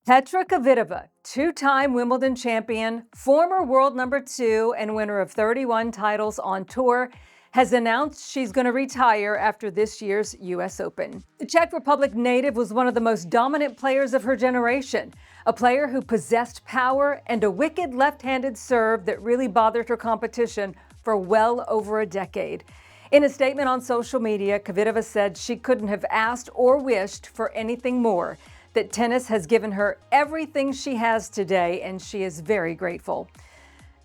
Petra Kvitova, two-time Wimbledon champion, former world #2, and winner of 31 titles on tour, has announced she's going to retire after this year's U.S. Open. The Czech Republic native was one of the most dominant players of her generation, a player who possessed power and a wicked left-handed serve that really bothered her competition for well over a decade. In a statement on social media, Kvitova said she couldn't have asked or wished for anything more, that tennis has given her everything she has today, and she is very grateful.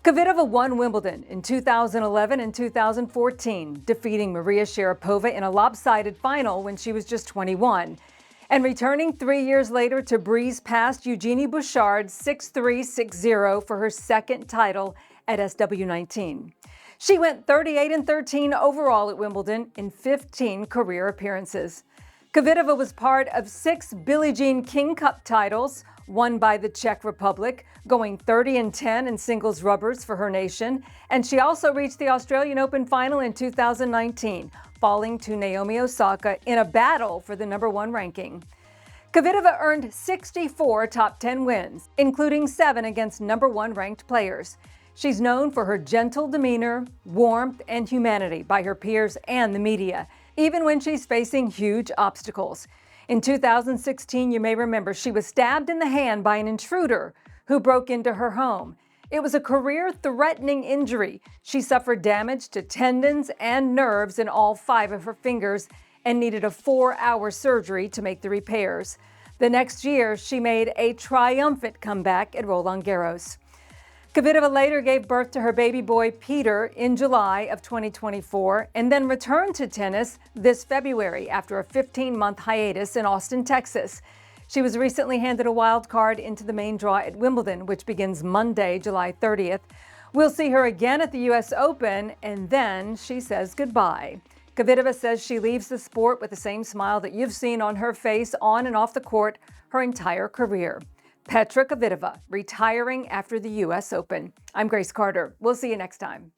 Kvitova won Wimbledon in 2011 and 2014, defeating Maria Sharapova in a lopsided final when she was just 21, and returning 3 years later to breeze past Eugenie Bouchard 6-3, 6-0 for her second title at SW19. She went 38-13 overall at Wimbledon in 15 career appearances. Kvitova was part of 6 Billie Jean King Cup titles won by the Czech Republic, going 30-10 in singles rubbers for her nation, and she also reached the Australian Open final in 2019, falling to Naomi Osaka in a battle for the #1 ranking. Kvitova earned 64 top 10 wins, including 7 against #1 ranked players. She's known for her gentle demeanor, warmth, and humanity by her peers and the media, even when she's facing huge obstacles. In 2016, you may remember, she was stabbed in the hand by an intruder who broke into her home. It was a career-threatening injury. She suffered damage to tendons and nerves in all 5 of her fingers and needed a 4-hour surgery to make the repairs. The next year, she made a triumphant comeback at Roland Garros. Kvitova later gave birth to her baby boy, Peter, in July of 2024, and then returned to tennis this February after a 15-month hiatus in Austin, Texas. She was recently handed a wild card into the main draw at Wimbledon, which begins Monday, July 30th. We'll see her again at the U.S. Open, and then she says goodbye. Kvitova says she leaves the sport with the same smile that you've seen on her face on and off the court her entire career. Petra Kvitova, retiring after the U.S. Open. I'm Grace Carter. We'll see you next time.